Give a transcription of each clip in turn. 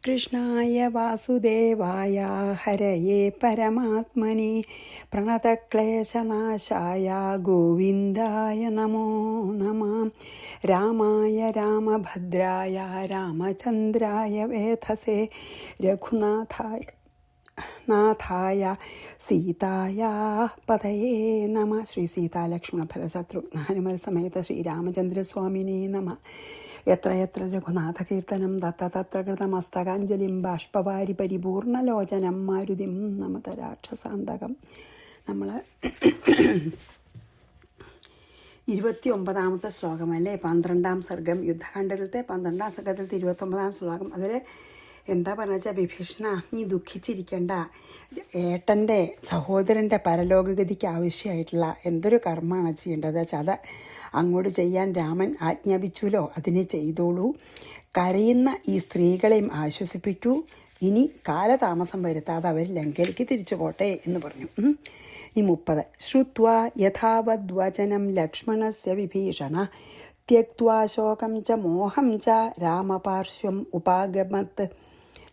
കൃഷ്ണായ വാസുദേവായ ഹരയേ പരമാത്മനെ പ്രണതക്ലേശനാശായ ഗോവിന്ദായ നമോ നമഃ. രാമായ രാമഭദ്രായ രാമചന്ദ്രായ വേധസേ രഘുനാഥായ സീതായ പതയേ നമ. ശ്രീ സീതാലക്ഷ്മണ ഭരതശത്രുഘ്ന ഹനുമൽ സമേത ശ്രീരാമചന്ദ്രസ്വാമിനേ നമ. എത്ര എത്ര രഘുനാഥകീർത്തനം തത്ര തത്ര കൃതമസ്തകാഞ്ജലിം ബാഷ്പവാരി പരിപൂർണലോചനം മാരുതിം നമത രാക്ഷസാന്തകം. നമ്മൾ 29ാമത്തെ ശ്ലോകമല്ലേ, 12ാം സർഗം, യുദ്ധകാണ്ഡത്തിലത്തെ 12ാം സർഗത്തിലത്തെ 29ാം ശ്ലോകം. അതിൽ എന്താ പറഞ്ഞ വെച്ചാൽ, വിഭീഷണ നീ ദുഃഖിച്ചിരിക്കേണ്ട, ഏട്ടൻ്റെ സഹോദരൻ്റെ പരലോകഗതിക്ക് ആവശ്യമായിട്ടുള്ള എന്തൊരു കർമ്മമാണ് ചെയ്യേണ്ടത് വെച്ചാൽ അത് അങ്ങോട്ട് ചെയ്യാൻ രാമൻ ആജ്ഞാപിച്ചുല്ലോ, അതിനെ ചെയ്തോളൂ. കരയുന്ന ഈ സ്ത്രീകളെയും ആശ്വസിപ്പിക്കൂ. ഇനി കാലതാമസം വരുത്താതെ അവർ ലങ്കയിലേക്ക് തിരിച്ചു പോട്ടെ എന്ന് പറഞ്ഞു. ഇനി 30. ശ്രുത്വാ യഥാവദ്വചനം ലക്ഷ്മണസ്യ വിഭീഷണ ത്യക്ത്വാ ശോകം ച മോഹം ച രാമപാർശ്വം ഉപാഗമത്.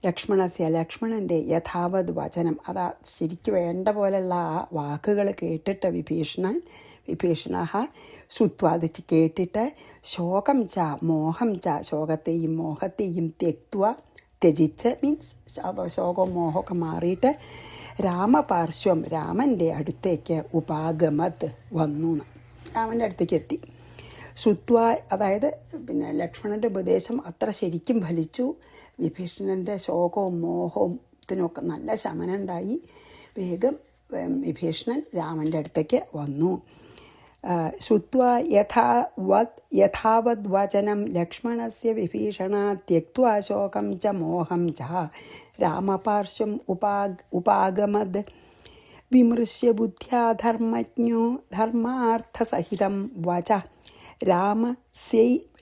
ലക്ഷ്മണൻ്റെ യഥാവത് വചനം, അതാ ശരിക്കും വേണ്ട പോലെയുള്ള ആ വാക്കുകൾ കേട്ടിട്ട് വിഭീഷണ ശ്രുത്വാ അത് കേട്ടിട്ട് ശോകം ച മോഹം ച, ശോകത്തെയും മോഹത്തെയും ത്യജിച്ച്, മീൻസ് ശോകവും മോഹമൊക്കെ മാറിയിട്ട് രാമപാർശ്വം, രാമൻ്റെ അടുത്തേക്ക് ഉപാഗമത് വന്നു, രാമൻ്റെ അടുത്തേക്ക് എത്തി. ശ്രുത്വ അതായത് പിന്നെ ലക്ഷ്മണൻ്റെ ഉപദേശം അത്ര ശരിക്കും ഫലിച്ചു. വിഭീഷണൻ്റെ ശോകവും മോഹവും ഇതിനൊക്കെ നല്ല ശമനം ഉണ്ടായി. വേഗം വിഭീഷണൻ രാമൻ്റെ അടുത്തേക്ക് വന്നു. ശ്രുത്വ യഥാവത് വചനം ലക്ഷ്മണസ്യ വിഭീഷണ ത്യക്ത്വാ ശോകം ച മോഹം ച രാമപാർശ്വം ഉപാഗമത്. വിമൃശ്യ ബുദ്ധ്യാ ധർമ്മജ്ഞോ ധർമാർത്ഥസഹിതം വച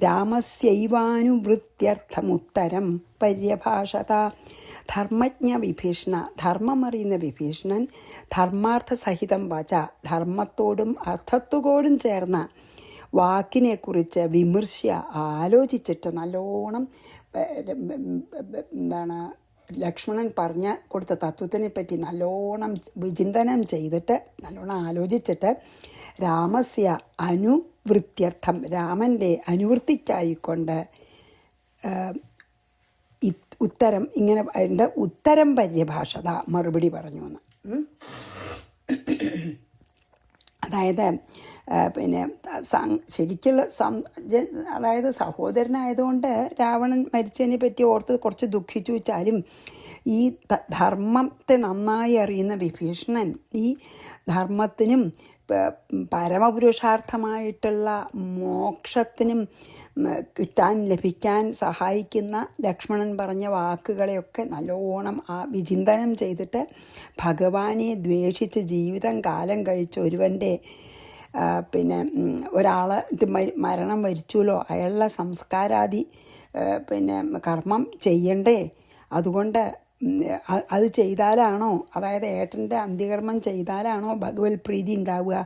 രാമസ്യൈവാനുവൃത്യർത്ഥമുത്തരം പര്യഭാഷത. ധർമ്മജ്ഞ വിഭീഷണ, ധർമ്മമറിയുന്ന വിഭീഷണൻ ധർമാർത്ഥസഹിതം വച, ധർമ്മത്തോടും അർത്ഥത്തോടും ചേർന്ന വാക്കിനെക്കുറിച്ച് വിമർശ്യ, ആലോചിച്ചിട്ട് നല്ലോണം ലക്ഷ്മണൻ പറഞ്ഞ കൊടുത്ത തത്വത്തിനെ പറ്റി നല്ലോണം വിചിന്തനം ചെയ്തിട്ട് നല്ലോണം ആലോചിച്ചിട്ട് രാമസ്യ അനുവൃത്യർത്ഥം, രാമൻ്റെ അനുവൃത്തിക്കായിക്കൊണ്ട് ഉത്തരം ഇങ്ങനെ ഉണ്ട്, ഉത്തരം പര്യഭാഷത, മറുപടി പറഞ്ഞു എന്ന്. അതായത് പിന്നെ ശരിക്കുള്ള അതായത് സഹോദരനായതുകൊണ്ട് രാവണൻ മരിച്ചതിനെ പറ്റി ഓർത്ത് കുറച്ച് ദുഃഖിച്ചു വെച്ചാലും ഈ ധർമ്മത്തെ നന്നായി അറിയുന്ന വിഭീഷണൻ ഈ ധർമ്മത്തിനും പരമപുരുഷാർത്ഥമായിട്ടുള്ള മോക്ഷത്തിനും ലഭിക്കാൻ സഹായിക്കുന്ന ലക്ഷ്മണൻ പറഞ്ഞ വാക്കുകളെയൊക്കെ നല്ലോണം വിചിന്തനം ചെയ്തിട്ട് ഭഗവാനെ ദ്വേഷിച്ച് ജീവിതം കാലം കഴിച്ച ഒരുവൻ്റെ പിന്നെ ഒരാൾ മരണം വരിച്ചുല്ലോ, അയാളുടെ സംസ്കാരാദി പിന്നെ കർമ്മം ചെയ്യണ്ടേ, അതുകൊണ്ട് അത് ചെയ്താലാണോ, അതായത് ഏട്ടൻ്റെ അന്ത്യകർമ്മം ചെയ്താലാണോ ഭഗവത് പ്രീതി ഉണ്ടാവുക,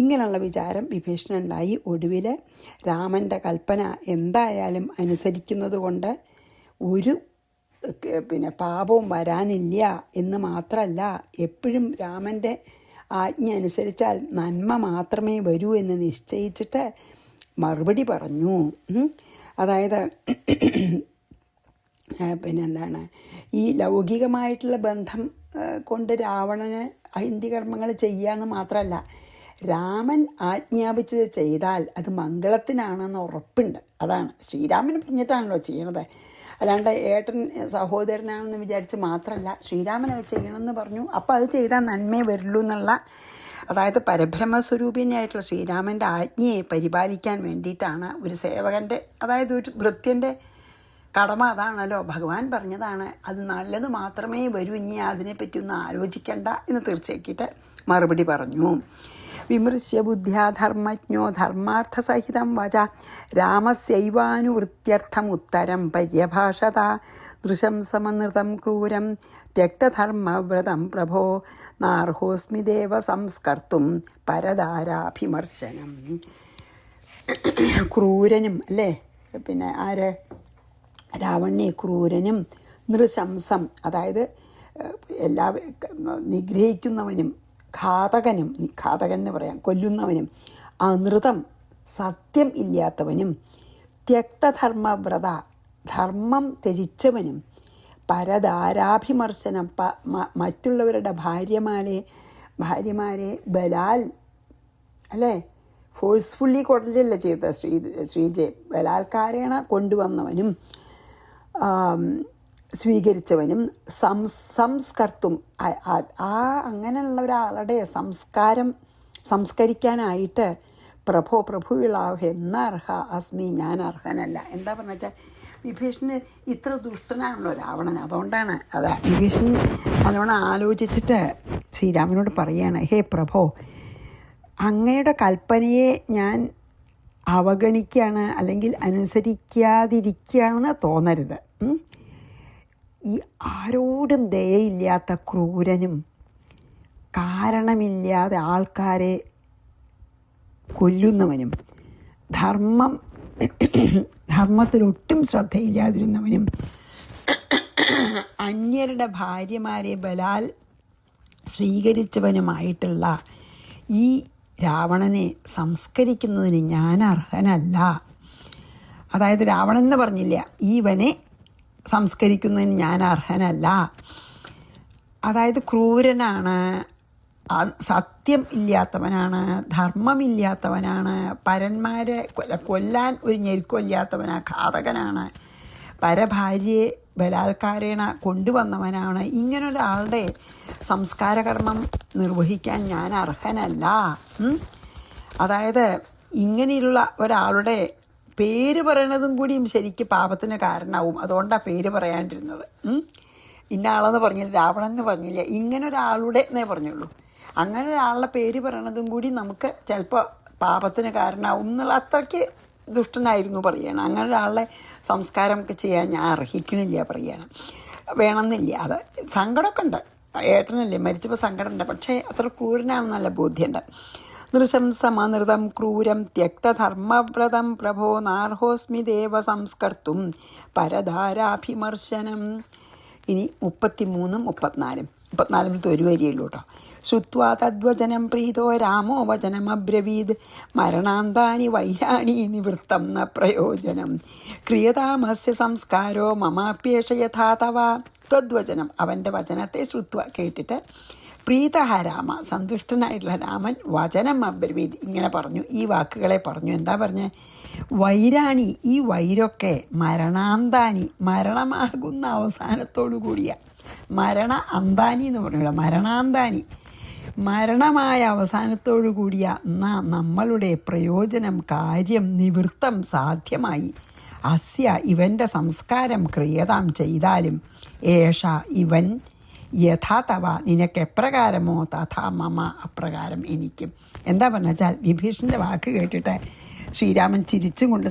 ഇങ്ങനെയുള്ള വിചാരം വിഭീഷണനുണ്ടായി. ഒടുവിൽ രാമൻ്റെ കൽപ്പന എന്തായാലും അനുസരിക്കുന്നത് കൊണ്ട് ഒരു പിന്നെ പാപവും വരാനില്ല എന്ന് മാത്രമല്ല, എപ്പോഴും രാമൻ്റെ ആജ്ഞ അനുസരിച്ചാൽ നന്മ മാത്രമേ വരൂ എന്ന് നിശ്ചയിച്ചിട്ട് മറുപടി പറഞ്ഞു. അതായത് പിന്നെന്താണ്, ഈ ലൗകികമായിട്ടുള്ള ബന്ധം കൊണ്ട് രാവണന് അഹിന്ദികർമ്മങ്ങൾ ചെയ്യാമെന്ന് മാത്രമല്ല, രാമൻ ആജ്ഞാപിച്ചത് ചെയ്താൽ അത് മംഗളത്തിനാണെന്ന് ഉറപ്പുണ്ട്. അതാണ് ശ്രീരാമന് പറഞ്ഞിട്ടാണല്ലോ ചെയ്യണത്, അല്ലാണ്ട് ഏട്ടൻ സഹോദരനാണെന്ന് വിചാരിച്ച് മാത്രമല്ല, ശ്രീരാമനത് ചെയ്യണമെന്ന് പറഞ്ഞു, അപ്പോൾ അത് ചെയ്താൽ നന്മേ വരുള്ളൂ എന്നുള്ള, അതായത് പരബ്രഹ്മസ്വരൂപിണിയായിട്ടുള്ള ശ്രീരാമൻ്റെ ആജ്ഞയെ പരിപാലിക്കാൻ വേണ്ടിയിട്ടാണ് ഒരു സേവകൻ്റെ, അതായത് ഒരു ഭൃത്യൻ്റെ കടമ അതാണല്ലോ. ഭഗവാൻ പറഞ്ഞതാണ് അത് നല്ലത് മാത്രമേ വരൂ, ഇനി അതിനെപ്പറ്റി ഒന്നും ആലോചിക്കണ്ട എന്ന് തീർച്ചയാക്കിയിട്ട് മറുപടി പറഞ്ഞു. വിമൃശ്യ ബുദ്ധ്യാ ധർമ്മജ്ഞോ ധർമാർത്ഥസഹിതം വച രാമസ്യൈവാനുവൃത്യർത്ഥമുത്തരം പര്യഭാഷത. ദൃശം സമനൃതം ക്രൂരം ത്യക്തധർമ്മവ്രതം പ്രഭോ നാർഹോസ്മി ദേവ സംസ്കർത്തും പരദാരാഭിമർശനം. ക്രൂരനും അല്ലേ, പിന്നെ ആര്, രാവണനെ ക്രൂരനും നൃശംസം, അതായത് നിഗ്രഹിക്കുന്നവനും ഘാതകൻ എന്ന് പറയാം, കൊല്ലുന്നവനും, അനൃതം സത്യം ഇല്ലാത്തവനും, ത്യക്തധർമ്മവ്രത ധർമ്മം ത്യജിച്ചവനും, പരദാരാഭിമർശനം മറ്റുള്ളവരുടെ ഭാര്യമാരെ ബലാൽ അല്ലേ ഫോഴ്സ്ഫുള്ളി കൊണ്ടല്ലേ ചെയ്ത ശ്രീജയെ ബലാത്കാരേണ കൊണ്ടുവന്നവനും സ്വീകരിച്ചവനും, സംസ്കർത്തും അങ്ങനെയുള്ള ഒരാളുടെ സംസ്കരിക്കാനായിട്ട് പ്രഭുവിളാവ് എന്നർഹ അസ്മി, ഞാൻ അർഹനല്ല. എന്താ പറഞ്ഞ വെച്ചാൽ വിഭീഷണന് ഇത്ര ദുഷ്ടനാണല്ലോ രാവണൻ, അതുകൊണ്ടാണ് വിഭീഷണൻ നല്ലോണം ആലോചിച്ചിട്ട് ശ്രീരാമനോട് പറയാണ്, ഹേ പ്രഭോ, അങ്ങയുടെ കൽപ്പനയെ ഞാൻ അവഗണിക്കുകയാണ് അല്ലെങ്കിൽ അനുസരിക്കാതിരിക്കുകയാണെന്ന് തോന്നരുത്. ഈ ആരോടും ദയയില്ലാത്ത ക്രൂരനും കാരണമില്ലാതെ ആൾക്കാരെ കൊല്ലുന്നവനും ധർമ്മത്തിലൊട്ടും ശ്രദ്ധയില്ലാതിരുന്നവനും അന്യരുടെ ഭാര്യമാരെ ബലാൽ സ്വീകരിച്ചവനുമായിട്ടുള്ള ഈ രാവണനെ സംസ്കരിക്കുന്നതിന് ഞാൻ അർഹനല്ല. അതായത് രാവണൻ എന്ന് പറഞ്ഞില്ല, ഈവനെ സംസ്കരിക്കുന്നതിന് ഞാൻ അർഹനല്ല. അതായത് ക്രൂരനാണ്, സത്യം ഇല്ലാത്തവനാണ്, ധർമ്മമില്ലാത്തവനാണ്, പരന്മാരെ കൊല്ലാൻ ഒരു ഞെരുക്കമില്ലാത്തവനാണ്, ഘാതകനാണ്, പരഭാര്യയെ ബലാത്കാരേണ കൊണ്ടുവന്നവനാണ്. ഇങ്ങനൊരാളുടെ സംസ്കാരകർമ്മം നിർവഹിക്കാൻ ഞാൻ അർഹനല്ല. അതായത് ഇങ്ങനെയുള്ള ഒരാളുടെ പേര് പറയണതും കൂടിയും ശരിക്ക് പാപത്തിന് കാരണമാവും. അതുകൊണ്ടാണ് പേര് പറയാണ്ടിരുന്നത്. ഇന്ന ആളെന്ന് പറഞ്ഞില്ല, രാവണൻ എന്ന് പറഞ്ഞില്ല, ഇങ്ങനൊരാളുടെ എന്നേ പറഞ്ഞുള്ളൂ. അങ്ങനെ ഒരാളുടെ പേര് പറയണതും കൂടി നമുക്ക് ചിലപ്പോൾ പാപത്തിന് കാരണമാവും എന്നുള്ള അത്രയ്ക്ക് ദുഷ്ടനായിരുന്നു പറയണം. അങ്ങനെ ഒരാളുടെ സംസ്കാരമൊക്കെ ചെയ്യാൻ ഞാൻ അർഹിക്കണില്ല പറയണം, വേണമെന്നില്ല. അത് സങ്കടമൊക്കെ ഉണ്ട്, ഏട്ടനല്ലേ മരിച്ചപ്പോൾ സങ്കടമുണ്ട്, പക്ഷേ അത്ര ക്രൂരനാണെന്നല്ല ബോധ്യമുണ്ട്. നൃശംസമനൃതം ക്രൂരം ത്യക്തധർമ്മവ്രതം പ്രഭോ നാർഹോസ്മി ദേവ സംസ്കർത്തും പരധാരാഭിമർശനം. ഇനി 33, 34 ഒരു വരിയുള്ളൂ കേട്ടോ. ശ്രുത്വാ തദ്വചനം പ്രീതോ രാമോ വചനമബ്രവീത് മരണാന്താനി വൈരാണി നിവൃത്തം ന പ്രയോജനം ക്രിയതാമസ്യ സംസ്കാരോ മമാപ്യേഷ യഥാ തവ. തദ്വചനം, അവൻ്റെ വചനത്തെ ശ്രുത്വ കേട്ടിട്ട്, പ്രീതഃ രാമ സന്തുഷ്ടനായിട്ടുള്ള രാമൻ വചനം അബ്രവീത് ഇങ്ങനെ പറഞ്ഞു, ഈ വാക്കുകളെ പറഞ്ഞു. എന്താ പറഞ്ഞേ? വൈരാണി, ഈ വൈരൊക്കെ മരണാന്താനി മരണമാകുന്ന അവസാനത്തോടു കൂടിയ, അന്താനി എന്ന് പറഞ്ഞില്ല, മരണാന്താനി മരണമായ അവസാനത്തോടു കൂടിയ നമ്മളുടെ പ്രയോജനം കാര്യം നിവൃത്തം സാധ്യമായി. അസ്യ ഇവൻ്റെ സംസ്കാരം ക്രിയതാം ചെയ്താലും ഏഷ ഇവൻ യഥാ തവ നിനക്ക് എപ്രകാരമോ തഥാ മമ അപ്രകാരം എനിക്കും. എന്താ പറഞ്ഞാൽ വിഭീഷണൻ്റെ വാക്ക് കേട്ടിട്ട് ശ്രീരാമൻ ചിരിച്ചും കൊണ്ട്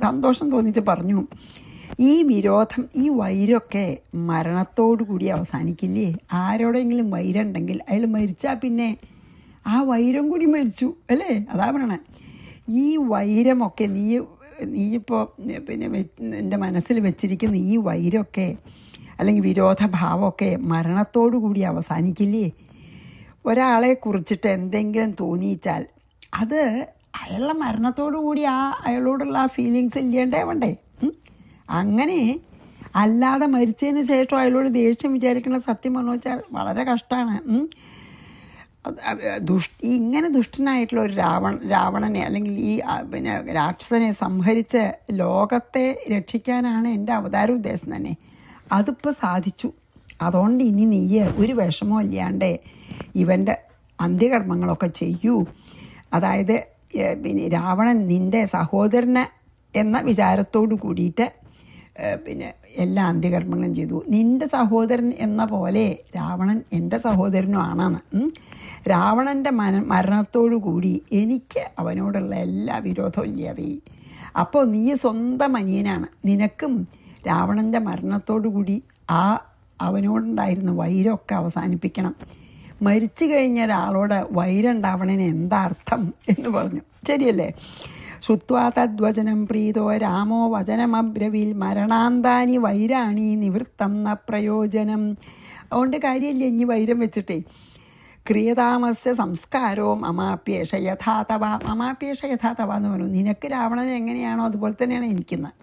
സന്തോഷം തോന്നിയിട്ട് പറഞ്ഞു, ഈ വിരോധം, ഈ വൈരമൊക്കെ മരണത്തോടു കൂടി അവസാനിക്കില്ലേ? ആരോടെങ്കിലും വൈരം ഉണ്ടെങ്കിൽ അയാൾ മരിച്ചാൽ പിന്നെ ആ വൈരം കൂടി മരിച്ചു അല്ലേ? അതാ പറയണേ. ഈ വൈരമൊക്കെ നീയിപ്പോൾ പിന്നെ എൻ്റെ മനസ്സിൽ വെച്ചിരിക്കുന്ന ഈ വൈരമൊക്കെ അല്ലെങ്കിൽ വിരോധഭാവമൊക്കെ മരണത്തോടു കൂടി അവസാനിക്കില്ലേ? ഒരാളെ കുറിച്ചിട്ട് എന്തെങ്കിലും തോന്നിയിച്ചാൽ അത് അയാളുടെ മരണത്തോടു കൂടി അയാളോടുള്ള ആ ഫീലിങ്സ് ഇല്ലാണ്ടേ വേണ്ടേ? അങ്ങനെ അല്ലാതെ മരിച്ചതിന് ശേഷം അയാളോട് ദേഷ്യം വിചാരിക്കുന്ന സത്യം പറഞ്ഞു വെച്ചാൽ വളരെ കഷ്ടമാണ്. ഇങ്ങനെ ദുഷ്ടനായിട്ടുള്ള ഒരു രാവണനെ അല്ലെങ്കിൽ ഈ പിന്നെ രാക്ഷസനെ സംഹരിച്ച് ലോകത്തെ രക്ഷിക്കാനാണ് എൻ്റെ അവതാര ഉദ്ദേശം തന്നെ. അതിപ്പോൾ സാധിച്ചു. അതുകൊണ്ട് ഇനി നീ ഒരു വിഷമവും ഇല്ലാണ്ട് ഇവൻ്റെ അന്ത്യകർമ്മങ്ങളൊക്കെ ചെയ്യൂ. അതായത് പിന്നെ രാവണൻ നിൻ്റെ സഹോദരന് എന്ന വിചാരത്തോടു കൂടിയിട്ട് പിന്നെ എല്ലാ അന്ത്യകർമ്മങ്ങളും ചെയ്തു. നിൻ്റെ സഹോദരൻ എന്ന പോലെ രാവണൻ എൻ്റെ സഹോദരനും ആണെന്ന്. രാവണൻ്റെ മരണത്തോടു കൂടി എനിക്ക് അവനോടുള്ള എല്ലാ വിരോധവും ഇല്ലാതെ. അപ്പോൾ നീ സ്വന്തം അനിയനാണ്. നിനക്കും രാവണൻ്റെ മരണത്തോടു കൂടി അവനോടുണ്ടായിരുന്ന വൈരമൊക്കെ അവസാനിപ്പിക്കണം. മരിച്ചു കഴിഞ്ഞ ഒരാളോട് വൈരം ഉണ്ടാവണേന് എന്താ അർത്ഥം എന്ന് പറഞ്ഞു. ശരിയല്ലേ? ശ്രുത്വാ തദ്വചനം പ്രീതോ രാമോ വചനമബ്രവീൽ മരണാന്താനി വൈരാണി നിവൃത്തം ന പ്രയോജനം. അതുകൊണ്ട് കാര്യമില്ല ഇനി വൈരം വെച്ചിട്ടേ. ക്രിയതാമസ്യ സംസ്കാരോ മമാപ്യേഷ യഥാതവ. മമാപ്യേഷ യഥാതവ എന്ന് പറഞ്ഞു. നിനക്ക് രാവണൻ എങ്ങനെയാണോ അതുപോലെ തന്നെയാണ് എനിക്കുന്നത്.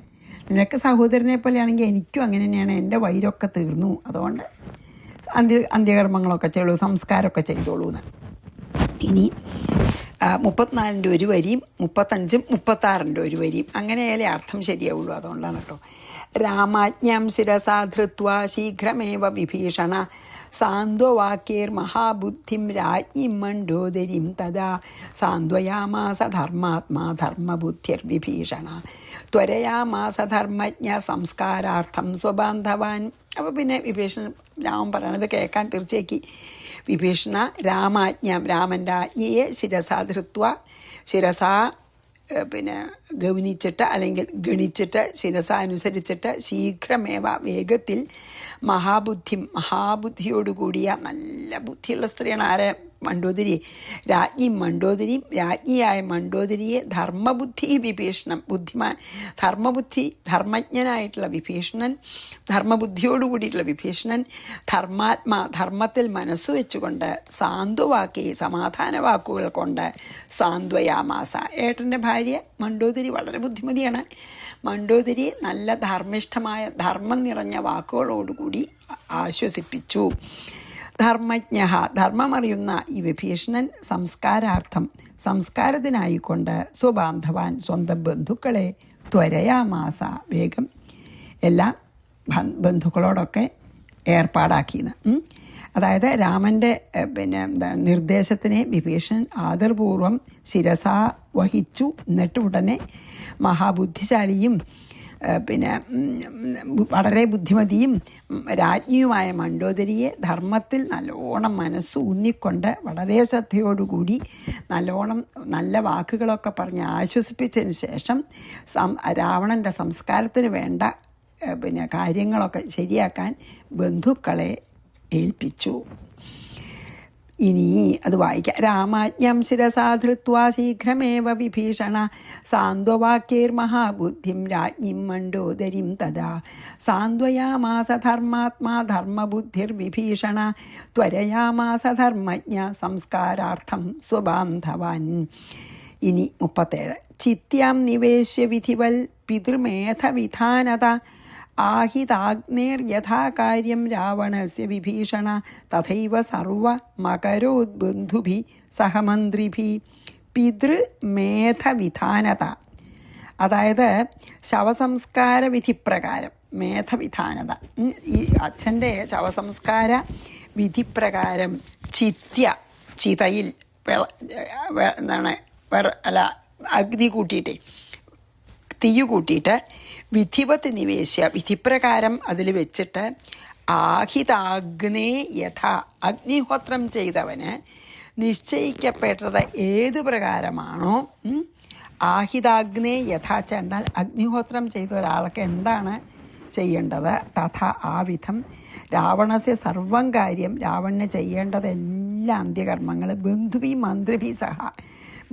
നിനക്ക് സഹോദരനെ പോലെയാണെങ്കിൽ എനിക്കും അങ്ങനെ തന്നെയാണ്. എൻ്റെ വൈരമൊക്കെ തീർന്നു. അതുകൊണ്ട് അന്ത്യകർമ്മങ്ങളൊക്കെ ചെയ്തോളൂ, സംസ്കാരമൊക്കെ ചെയ്തോളൂ എന്ന്. ഇനി 34ൻ്റെ ഒരു വരിയും 35ഉം 36ൻ്റെ ഒരു വരിയും അങ്ങനെയാലേ അർത്ഥം ശരിയാവുള്ളൂ. അതുകൊണ്ടാണ് കേട്ടോ. രാമാജ്ഞാം ശിരസാ ധൃത്വാ ശീഘ്രമേവ വിഭീഷണ സാന്ത്വവാക്യേർമഹാബുദ്ധിം രാജ്ഞിം മണ്ഡോദരീം തഥാ സാന്ത്വയാമാസ ധർമാത്മാ ധർമ്മബുദ്ധിർവിഭീഷണ ത്വരയാമാസ ധർമ്മജ്ഞ സംസ്കാരാർത്ഥം സ്വബാന്ധവാൻ. അപ്പോൾ പിന്നെ വിഭീഷണൻ രാമൻ പറയണത് കേൾക്കാൻ തീർച്ചയാക്കി. വിഭീഷണ രാമാജ്ഞാം, രാമൻ്റെ ആജ്ഞയെ ശിരസാ ധൃത്വ, ശിരസാ ഗവനിച്ചിട്ട് അല്ലെങ്കിൽ ഗണിച്ചിട്ട് ശിരസാനുസരിച്ചിട്ട് ശീഘ്രമേവ വേഗത്തിൽ മഹാബുദ്ധിയോടുകൂടിയ നല്ല ബുദ്ധിയുള്ള സ്ത്രീയാണ് ആരെ? മണ്ഡോദരി. മണ്ഡോദരിയും രാജ്ഞിയായ മണ്ഡോദരിയെ ധർമ്മബുദ്ധി വിഭീഷണം, ധർമ്മജ്ഞനായിട്ടുള്ള വിഭീഷണൻ, ധർമ്മബുദ്ധിയോടുകൂടിയിട്ടുള്ള വിഭീഷണൻ ധർമ്മത്തിൽ മനസ്സ് വെച്ചുകൊണ്ട് സാന്ത്വവാക്കി, സമാധാന വാക്കുകൾ കൊണ്ട് സാന്ത്വയാമാസ. ഏട്ടൻ്റെ ഭാര്യ മണ്ഡോദരി വളരെ ബുദ്ധിമതിയാണ്. മണ്ഡോദരി നല്ല ധർമ്മിഷ്ഠമായ ധർമ്മം നിറഞ്ഞ വാക്കുകളോടുകൂടി ആശ്വസിപ്പിച്ചു. ധർമ്മജ്ഞ, ധർമ്മമറിയുന്ന ഈ വിഭീഷണൻ സംസ്കാരത്തിനായിക്കൊണ്ട് സ്വബാന്ധവാൻ, സ്വന്തം ബന്ധുക്കളെ ത്വരയാമാസ, വേഗം എല്ലാ ബന്ധുക്കളോടൊക്കെ ഏർപ്പാടാക്കിയെന്ന്. അതായത് രാമൻ്റെ നിർദ്ദേശത്തിനെ വിഭീഷണൻ ആദരപൂർവം ശിരസാ വഹിച്ചു. എന്നിട്ട് ഉടനെ മഹാബുദ്ധിശാലിയും വളരെ ബുദ്ധിമതിയും രാജ്ഞിയുമായ മണ്ഡോദരിയെ ധർമ്മത്തിൽ നല്ലോണം മനസ്സ് ഊന്നിക്കൊണ്ട് വളരെ ശ്രദ്ധയോടുകൂടി നല്ലോണം നല്ല വാക്കുകളൊക്കെ പറഞ്ഞ് ആശ്വസിപ്പിച്ചതിന് ശേഷം രാവണൻ്റെ സംസ്കാരത്തിന് വേണ്ട കാര്യങ്ങളൊക്കെ ശരിയാക്കാൻ ബന്ധുക്കളെ ഏൽപ്പിച്ചു. ഇനി അത് വായിക്കാം. രാമാജ്ഞം ശിരസാ ധൃത്വാ ശീഘ്രമേവ വിഭീഷണ സാന്ത്വവാക്യേർമഹാബുദ്ധിം രാജ്ഞിം മണ്ഡോദരീം തഥാ സാന്ത്വയാമാസ ധർമാത്മാ ധർമ്മബുദ്ധിർവിഭീഷണ ത്വരയാമാസ ധർമ്മജ്ഞ സംസ്കാരാർത്ഥം സ്വബാന്ധവാൻ. ഇനി 37. ചിത്യാം നിവേശ്യ വിധിവൽ പിതൃമേധവിധാനത ആഹിതാഗ്നേർയഥാകാര്യം രാവണസ്യ വിഭീഷണ തഥൈവ സർവ മകരോദ്ബന്ധുഭി സഹമന്ത്രിഭി. പിതൃമേധവിധാനത, അതായത് ശവസംസ്കാര വിധിപ്രകാരം, മേധവിധാനത, ഈ അച്ഛൻ്റെ ശവസംസ്കാര വിധിപ്രകാരം ചിതയിൽ അഗ്നി കൂട്ടിയിട്ടേ, തീയു കൂട്ടിയിട്ട് വിധിവത്ത് നിവേശ്യ, വിധിപ്രകാരം അതിൽ വെച്ചിട്ട് ആഹിതാഗ്നേ യഥ, അഗ്നിഹോത്രം ചെയ്തവന് നിശ്ചയിക്കപ്പെട്ടത് ഏത് പ്രകാരമാണോ, ആഹിതാഗ്നേ യഥാച്ച എന്നാൽ അഗ്നിഹോത്രം ചെയ്ത ഒരാൾക്ക് എന്താണ് ചെയ്യേണ്ടത്, തഥ ആ വിധം രാവണസ്യ സർവം കാര്യം, രാവണന് ചെയ്യേണ്ടതെല്ലാം അന്ത്യകർമ്മങ്ങൾ ബന്ധുവി മന്ത്രിഭി സഹ,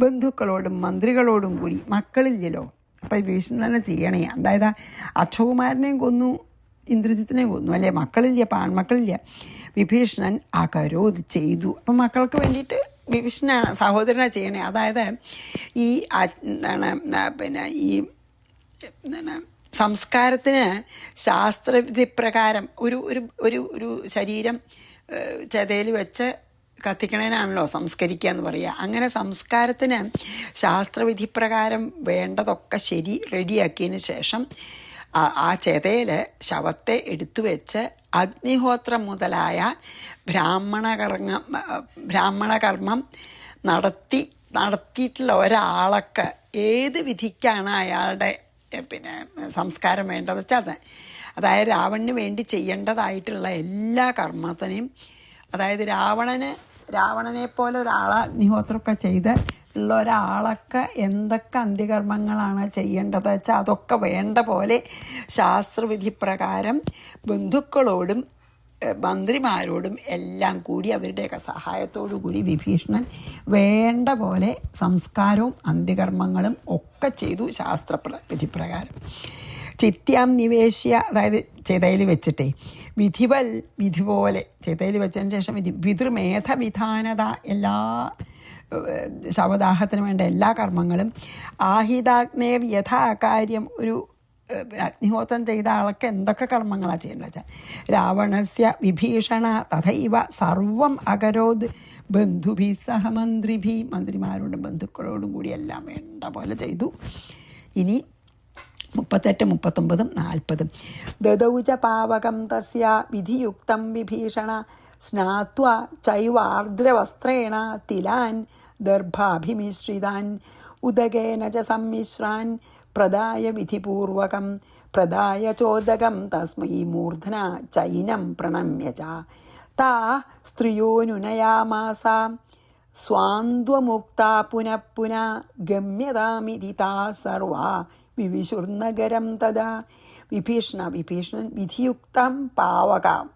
ബന്ധുക്കളോടും മന്ത്രികളോടും കൂടി. മക്കളില്ലല്ലോ, അപ്പം വിഭീഷണൻ തന്നെ ചെയ്യണേ. അതായത് അക്ഷകുമാരനെയും കൊന്നു, ഇന്ദ്രജിത്തിനെയും കൊന്നു, അല്ലേ? മക്കളില്ല, ആൺമക്കളില്ല. വിഭീഷണൻ അകരോത് ചെയ്തു. അപ്പം മക്കൾക്ക് വേണ്ടിയിട്ട് വിഭീഷണനാണ്, സഹോദരനാണ് ചെയ്യണേ. അതായത് ഈ ഈ സംസ്കാരത്തിന് ശാസ്ത്രവിധിപ്രകാരം ഒരു ശരീരം ചെതയിൽ വെച്ച് കത്തിക്കണേനാണല്ലോ സംസ്കരിക്കുക എന്ന് പറയുക. അങ്ങനെ സംസ്കാരത്തിന് ശാസ്ത്രവിധിപ്രകാരം വേണ്ടതൊക്കെ റെഡിയാക്കിയതിന് ശേഷം ആ ചെതയിൽ ശവത്തെ എടുത്തു വെച്ച് അഗ്നിഹോത്രം മുതലായ ബ്രാഹ്മണകർമ്മം നടത്തിയിട്ടുള്ള ഒരാൾക്ക് ഏത് വിധിക്കാണ് അയാളുടെ സംസ്കാരം വേണ്ടത് വെച്ചാൽ അതായത് രാവണന് വേണ്ടി ചെയ്യേണ്ടതായിട്ടുള്ള എല്ലാ കർമ്മത്തിനെയും, അതായത് രാവണനെ പോലെ ഒരാളെ അഗ്നിഹോത്രമൊക്കെ ചെയ്ത് ഉള്ള ഒരാളൊക്കെ എന്തൊക്കെ അന്ത്യകർമ്മങ്ങളാണ് ചെയ്യേണ്ടത് വെച്ചാൽ അതൊക്കെ വേണ്ട പോലെ ശാസ്ത്രവിധി പ്രകാരം ബന്ധുക്കളോടും മന്ത്രിമാരോടും എല്ലാം കൂടി അവരുടെയൊക്കെ സഹായത്തോടു കൂടി വിഭീഷണൻ വേണ്ട പോലെ സംസ്കാരവും അന്ത്യകർമ്മങ്ങളും ഒക്കെ ചെയ്തു വിധിപ്രകാരം. ചിത്യാം നിവേശ്യ, അതായത് ചിതയിൽ വെച്ചിട്ടേ, വിധി പോലെ ചിതയിൽ വെച്ചതിന് ശേഷം പിതൃമേധവിധാനത, എല്ലാ ശവദാഹത്തിന് വേണ്ട എല്ലാ കർമ്മങ്ങളും, ആഹിതാഗ്നേർ യഥാകാര്യം, ഒരു അഗ്നിഹോത്രം ചെയ്ത ആൾക്ക് എന്തൊക്കെ കർമ്മങ്ങളാണ് ചെയ്യേണ്ടത് വെച്ചാൽ, രാവണസ്യ വിഭീഷണ തഥൈവ സർവം അകരോത് ബന്ധുഭി സഹ മന്ത്രിമാരോടും ബന്ധുക്കളോടും കൂടി എല്ലാം വേണ്ട പോലെ ചെയ്തു. ഇനി 38, 39, 40. ദദൗച പാവകം തസ്യ വിധിയുക്തം വിഭീഷണ സ്നാത്വാ ചൈവാർദ്രവസ്ത്രേണ തിലാൻ ദർഭാഭിമിശ്രിതാൻ ഉദകേന ച സമ്മിശ്രാൻ പ്രദായ വിധിപൂർവകം പ്രദായ ചോദകം തസ്മൈ മൂർധന ചൈനം പ്രണമ്യ ച താ സ്ത്രിയോനുനയാമാസ സ്വാന്ദ്വമുക്താ പുനഃ ഗമ്യതാമിതി താ സർവാ വിവിശുർനഗരം തഥാ. വിഭീഷണൻ വിധിയുക്തം പാവകാം,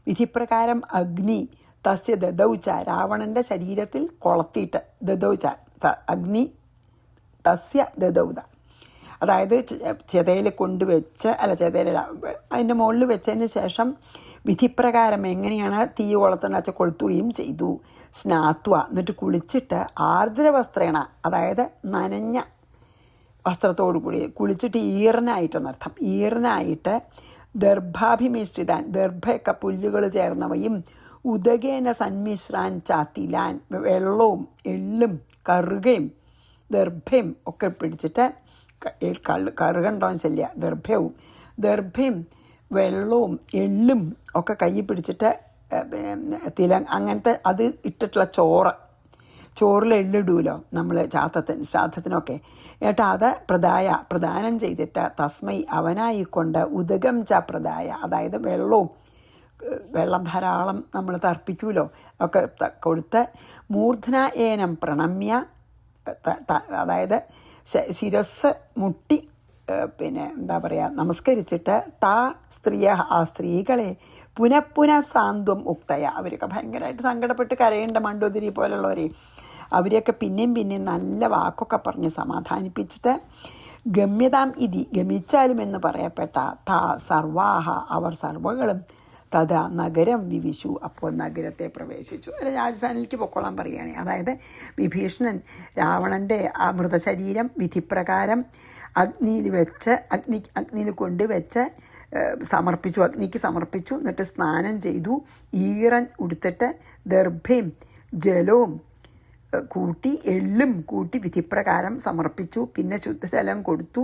വിധിപ്രകാരം അഗ്നി തസ്യ ദദൗച, രാവണന്റെ ശരീരത്തിൽ കൊളത്തിയിട്ട്, ദദൗച അഗ്നി തസ്യ ദദൗത, അതായത് ചെതയിൽ കൊണ്ടുവച്ച്, അതിൻ്റെ മുകളിൽ വെച്ചതിന് ശേഷം വിധിപ്രകാരം എങ്ങനെയാണ് തീ കൊളുത്തുന്ന വെച്ചാൽ കൊളുത്തുകയും ചെയ്തു. സ്നാത്വ, എന്നിട്ട് കുളിച്ചിട്ട് ആർദ്രവസ്ത്രേണ, അതായത് നനഞ്ഞ വസ്ത്രത്തോടു കൂടി കുളിച്ചിട്ട് ഈറനായിട്ടെന്നർത്ഥം, ഈറനായിട്ട് ദർഭാഭിമിശ്രിതാൻ, ദർഭയൊക്കെ പുല്ലുകൾ ചേർന്നവയും ഉദകേന സന്മിശ്രാൻ ചാത്തിലാൻ, വെള്ളവും എള്ളും കറുകയും ദർഭയും ഒക്കെ പിടിച്ചിട്ട്, കറുകണ്ടോന്ന് ശല്യ, ദർഭയും വെള്ളവും എള്ളും ഒക്കെ കയ്യിൽ പിടിച്ചിട്ട്, അങ്ങനത്തെ അത് ഇട്ടിട്ടുള്ള ചോറിൽ എള്ളിടൂലോ നമ്മൾ ശ്രാദ്ധത്തിനൊക്കെ, എന്നിട്ട് അത് പ്രദാനം ചെയ്തിട്ട് തസ്മൈ അവനായിക്കൊണ്ട് ഉദകം ച പ്രദായ, അതായത് വെള്ളം ധാരാളം നമ്മൾ തർപ്പിക്കൂലോ ഒക്കെ കൊടുത്ത് മൂർധന ഏനം പ്രണമ്യ, അതായത് ശിരസ് മുട്ടി എന്താ പറയുക നമസ്കരിച്ചിട്ട് താ ആ സ്ത്രീകളെ പുനഃ സാന്ത്വം ഉക്തയ, അവരൊക്കെ ഭയങ്കരമായിട്ട് സങ്കടപ്പെട്ട് കരയേണ്ട മണ്ടോദരി പോലുള്ളവരെ, അവരെയൊക്കെ പിന്നെയും നല്ല വാക്കൊക്കെ പറഞ്ഞ് സമാധാനിപ്പിച്ചിട്ട് ഗമ്യതാം ഇതി, ഗമിച്ചാലും എന്ന് പറയപ്പെട്ട താ സർവാഹ, അവർ സർവകളും തഥാ നഗരം വിവിശു, അപ്പോൾ നഗരത്തെ പ്രവേശിച്ചു. അല്ല, രാജധാനിലേക്ക് പൊക്കോളാൻ പറയുകയാണ്. അതായത് വിഭീഷണൻ രാവണൻ്റെ ആ മൃതശരീരം വിധിപ്രകാരം അഗ്നിയിൽ കൊണ്ടുവച്ച് അഗ്നിക്ക് സമർപ്പിച്ചു. എന്നിട്ട് സ്നാനം ചെയ്തു, ഈറൻ ഉടുത്തിട്ട് ദർഭയും ജലവും കൂട്ടി എള്ളും കൂട്ടി വിധിപ്രകാരം സമർപ്പിച്ചു. പിന്നെ ശുദ്ധജലം കൊടുത്തു.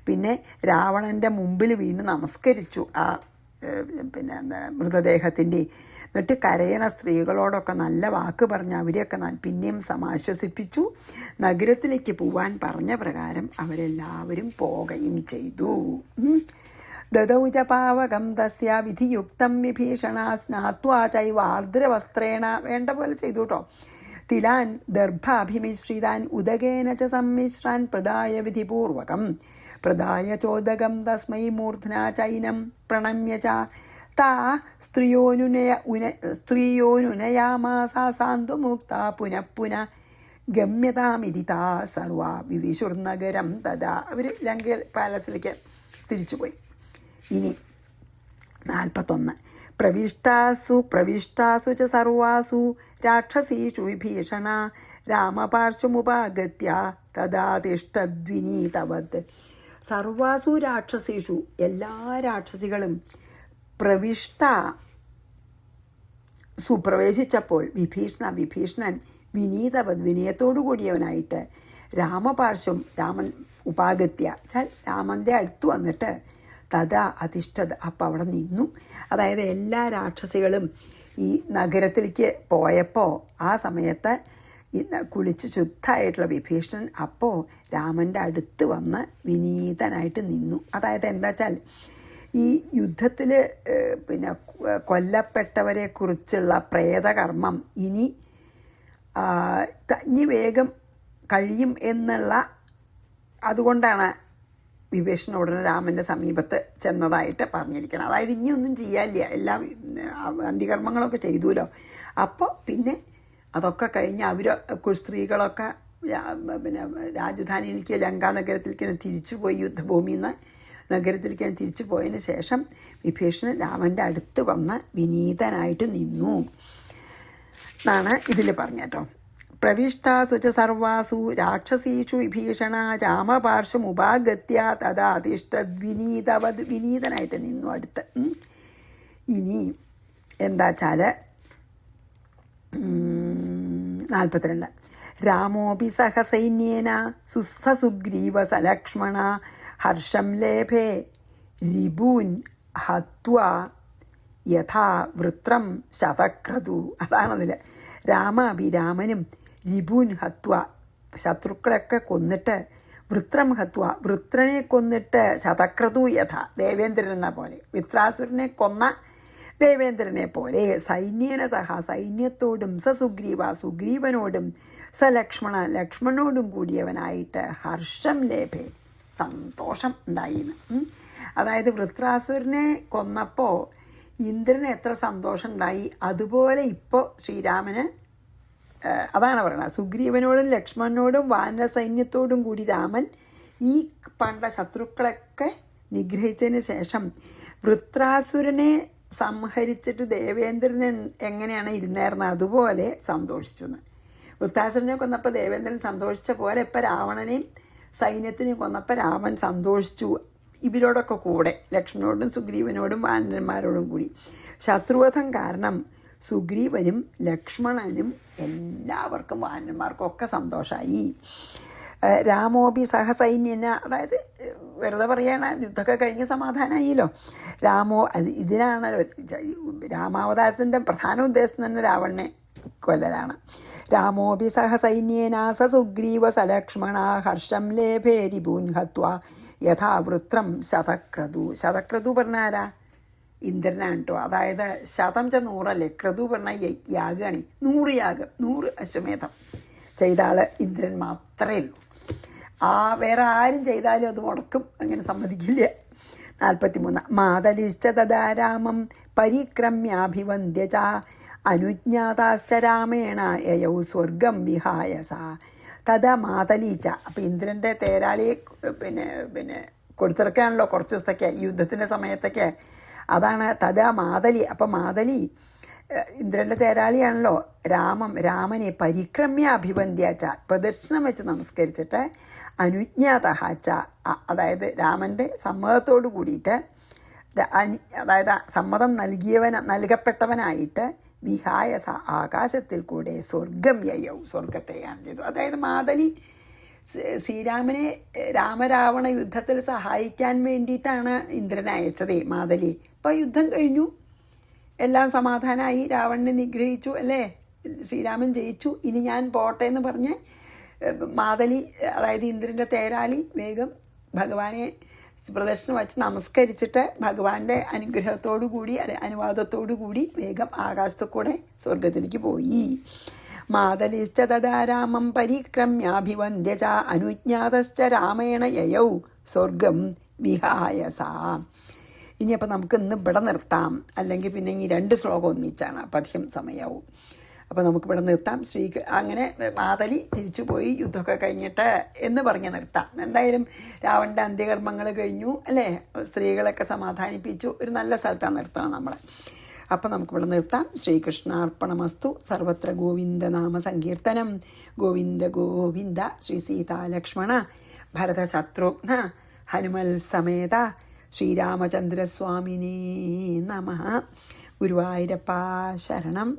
പിന്നെ രാവണൻ്റെ മുമ്പിൽ വീണ് നമസ്കരിച്ചു ആ മൃതദേഹത്തിൻ്റെ. എന്നിട്ട് കരയണ സ്ത്രീകളോടൊക്കെ നല്ല വാക്ക് പറഞ്ഞ് അവരെയൊക്കെ പിന്നെയും സമാശ്വസിപ്പിച്ചു. നഗരത്തിലേക്ക് പോവാൻ പറഞ്ഞ പ്രകാരം അവരെല്ലാവരും പോവുകയും ചെയ്തു. ദദൗച പാവകം തസ്യ വിധിയുക്തം വിഭീഷണ സ്നാത്വാ ചൈവാർദ്രവസ്ത്രേണ, വേണ്ട പോലെ ചെയ്തു കേട്ടോ. തിലാൻ ദർഭാഭിമിശ്രിതാൻ ഉദകേന ച സമ്മിശ്രാൻ പ്രദായ വിധിപൂർവകം പ്രദായ ചോദകം തസ്മൈ മൂർധന ചൈനം പ്രണമ്യ ച താ സ്ത്രീയോനുനയാമാസ സാന്ത്വമുക്ത പുനഃ ഗമ്യതാമിതി താ സർവ വിവിശുർനഗരം തഥാ. അവർ ലങ്ക പാലസിലേക്ക് തിരിച്ചുപോയി. ഇനി 41. പ്രവിഷ്ടാസു ച സർവാസു രാക്ഷസീഷു വിഭീഷണ രാമപാർശ്വമുപാഗത്യ തഥാ തിഷ്ടദ്വിനീതവത്. സർവാസു രാക്ഷസീഷു, എല്ലാ രാക്ഷസികളും പ്രവേശിച്ചപ്പോൾ വിഭീഷണൻ വിനീതവത്, വിനയത്തോടു കൂടിയവനായിട്ട് രാമൻ ഉപാഗത്യ ചാൽ രാമൻ്റെ അടുത്ത് വന്നിട്ട് തഥാ അധിഷ്ഠത്, അപ്പം അവിടെ നിന്നു. അതായത് എല്ലാ രാക്ഷസികളും ഈ നഗരത്തിലേക്ക് പോയപ്പോൾ ആ സമയത്ത് കുളിച്ച് ശുദ്ധമായിട്ടുള്ള വിഭീഷണൻ അപ്പോൾ രാമൻ്റെ അടുത്ത് വന്ന് വിനീതനായിട്ട് നിന്നു. അതായത് എന്താ വെച്ചാൽ ഈ യുദ്ധത്തിൽ കൊല്ലപ്പെട്ടവരെ കുറിച്ചുള്ള പ്രേതകർമ്മം ഇനി വേഗം കഴിയും എന്നുള്ള അതുകൊണ്ടാണ് വിഭീഷണൻ ഉടനെ രാമൻ്റെ സമീപത്ത് ചെന്നതായിട്ട് പറഞ്ഞിരിക്കണം. അതായത് ഇനിയൊന്നും ചെയ്യാനില്ല, എല്ലാം അന്ത്യകർമ്മങ്ങളൊക്കെ ചെയ്തുല്ലോ. അപ്പോൾ പിന്നെ അതൊക്കെ കഴിഞ്ഞ് സ്ത്രീകളൊക്കെ പിന്നെ രാജധാനിയിലേക്ക് ലങ്കാനഗരത്തിലേക്ക് തിരിച്ചു പോയി, യുദ്ധഭൂമിയിൽ നിന്ന് നഗരത്തിലേക്ക് തിരിച്ചു പോയതിന് ശേഷം വിഭീഷണൻ രാമൻ്റെ അടുത്ത് വന്ന് വിനീതനായിട്ട് നിന്നു എന്നാണ് ഇതിൽ പറഞ്ഞേട്ടോ. പ്രവിഷ്ടാസു ച സർവാസു രാക്ഷസീഷു വിഭീഷണ രാമപാർശ്വമുപാഗത്യ തഥാ തിഷ്ഠദ്വിനീതവത്, വിനീതനായിട്ട് നിന്നു അടുത്ത്. ഇനി എന്താ വെച്ചാൽ 42 രാമോപി സഹസൈന്യേന സുഗ്രീവ സലക്ഷ്മണ ഹർഷം ലേഭേ രിപൂൻ ഹത്വാ യഥാ വൃത്രം ശതക്രതു. അതാണതിൽ രാമനും രിപൂൻ ഹത്വ, ശത്രുക്കളൊക്കെ കൊന്നിട്ട്, വൃത്രം ഹത്വ, വൃത്രനെ കൊന്നിട്ട്, ശതക്രതു യഥ, ദേവേന്ദ്രൻ എന്ന പോലെ, വൃത്രാസുരനെ കൊന്ന ദേവേന്ദ്രനെ പോലെ, സൈന്യേന സഹ, സൈന്യത്തോടും, സുഗ്രീവ, സുഗ്രീവനോടും, ലക്ഷ്മണനോടും കൂടിയവനായിട്ട്, ഹർഷം ലേഭേ, സന്തോഷം ഉണ്ടായിന്ന്. അതായത് വൃത്രാസുരനെ കൊന്നപ്പോൾ ഇന്ദ്രന് എത്ര സന്തോഷം ഉണ്ടായി, അതുപോലെ ഇപ്പോൾ ശ്രീരാമന് അതാണ് പറയുന്നത്. സുഗ്രീവനോടും ലക്ഷ്മണനോടും വാനര സൈന്യത്തോടും കൂടി രാമൻ ഈ പണ്ട ശത്രുക്കളൊക്കെ നിഗ്രഹിച്ചതിന് ശേഷം വൃത്രാസുരനെ സംഹരിച്ചിട്ട് ദേവേന്ദ്രൻ എങ്ങനെയാണ് ഇരുന്നായിരുന്നത് അതുപോലെ സന്തോഷിച്ചു എന്ന്. വൃത്രാസുരനെ കൊന്നപ്പോൾ ദേവേന്ദ്രൻ സന്തോഷിച്ച പോലെ ഇപ്പം രാവണനെയും സൈന്യത്തിനെയും കൊന്നപ്പോൾ രാമൻ സന്തോഷിച്ചു. ഇവരോടൊക്കെ കൂടെ ലക്ഷ്മണനോടും സുഗ്രീവനോടും വാനരന്മാരോടും കൂടി. ശത്രുവധം കാരണം സുഗ്രീവനും ലക്ഷ്മണനും എല്ലാവർക്കും വാനരന്മാർക്കും ഒക്കെ സന്തോഷമായി. രാമോപി സഹസൈന്യന, അതായത് വെറുതെ പറയണ യുദ്ധമൊക്കെ കഴിഞ്ഞ് സമാധാനമായില്ലോ. ഇതിനാണ് രാമാവതാരത്തിൻ്റെ പ്രധാന ഉദ്ദേശം തന്നെ രാവണനെ കൊല്ലലാണ്. രാമോപി സഹസൈന്യേന സുഗ്രീവ സലക്ഷ്മണ ഹർഷം ലേഭേ രിപൂൻ ഹത്വാ യഥാവൃത്രം ശതക്രതു. ശതക്രതു പറഞ്ഞാരാ? ഇന്ദ്രനാണ് കേട്ടോ. അതായത് ശതം 100 ക്രതു പറഞ്ഞാൽ യാഗമാണ്. 100 യാഗം, 100 അശ്വമേധം ചെയ്ത ആൾ ഇന്ദ്രൻ മാത്രമേ ഉള്ളൂ. വേറെ ആരും ചെയ്താലും അത് മുടക്കും, അങ്ങനെ സമ്മതിക്കില്ല. 43 മാതലിശ്ച തഥാ രാമം പരിക്രമ്യാഭിവന്ദ്യ ച അനുജ്ഞാതാശ്ച രാമേണ യയൗ സ്വർഗം വിഹായസ തഥാ മാതലീച്ച. അപ്പം ഇന്ദ്രൻ്റെ തേരാളിയെ പിന്നെ കൊടുത്തിറക്കാണല്ലോ കുറച്ച് ദിവസത്തേക്ക്, യുദ്ധത്തിൻ്റെ സമയത്തൊക്കെ. അതാണ് തഥാ മാതലി. അപ്പം മാതലി ഇന്ദ്രൻ്റെ തേരാളിയാണല്ലോ. രാമനെ പരിക്രമ്യ അഭിവന്ദ്യാച്ച, പ്രദക്ഷിണം വെച്ച് നമസ്കരിച്ചിട്ട്, അനുജ്ഞാതഹാച്ച, അതായത് രാമൻ്റെ സമ്മതത്തോടു കൂടിയിട്ട്, അതായത് സമ്മതം നൽകപ്പെട്ടവനായിട്ട്, വിഹായസ ആകാശത്തിൽ കൂടെ സ്വർഗം യയൗ, സ്വർഗത്തെ യാനം ചെയ്തു. അതായത് മാതലി ശ്രീരാമനെ രാമരാവണ യുദ്ധത്തിൽ സഹായിക്കാൻ വേണ്ടിയിട്ടാണ് ഇന്ദ്രനെ അയച്ചതേ മാതലി. ഇപ്പം യുദ്ധം കഴിഞ്ഞു, എല്ലാം സമാധാനമായി, രാവണനെ നിഗ്രഹിച്ചു അല്ലേ, ശ്രീരാമൻ ജയിച്ചു, ഇനി ഞാൻ പോട്ടെ എന്ന് പറഞ്ഞ് മാതലി, അതായത് ഇന്ദ്രൻ്റെ തേരാളി, വേഗം ഭഗവാനെ പ്രദക്ഷിണം വച്ച് നമസ്കരിച്ചിട്ട് ഭഗവാന്റെ അനുഗ്രഹത്തോടു കൂടി അനുവാദത്തോടു കൂടി വേഗം ആകാശത്തു കൂടെ സ്വർഗത്തിലേക്ക് പോയി. മാതലിശ്ച തഥാ രാമം പരിക്രമ്യാഭിവന്ദ്യ ച അനുജ്ഞാതശ്ച രാമേണ യയൗ സ്വർഗം വിഹായസ. ഇനിയപ്പോൾ നമുക്ക് ഇന്ന് ഇവിടെ നിർത്താം, അല്ലെങ്കിൽ പിന്നെ ഈ 2 ശ്ലോകം ഒന്നിച്ചാണ്, അപ്പം അധികം സമയമാവും. അപ്പോൾ നമുക്കിവിടെ നിർത്താം. അങ്ങനെ മാതലി തിരിച്ചു പോയി യുദ്ധമൊക്കെ കഴിഞ്ഞിട്ട് എന്ന് പറഞ്ഞ് നിർത്താം. എന്തായാലും രാവണൻ്റെ അന്ത്യകർമ്മങ്ങൾ കഴിഞ്ഞു അല്ലേ, സ്ത്രീകളൊക്കെ സമാധാനിപ്പിച്ചു, ഒരു നല്ല സ്ഥലത്താണ് നിർത്തണം നമ്മൾ. അപ്പം നമുക്കിവിടെ നിർത്താം. ശ്രീകൃഷ്ണാർപ്പണമസ്തു. സർവത്ര ഗോവിന്ദ നാമ സങ്കീർത്തനം. ഗോവിന്ദ ഗോവിന്ദ. ശ്രീ സീതാലക്ഷ്മണ ഭരത ശത്രുഘ്ന ഹനുമൽ സമേത ശ്രീരാമചന്ദ്രസ്വാമിനേ നമഃ. ഗുരുവായൂരപ്പ ശരണം.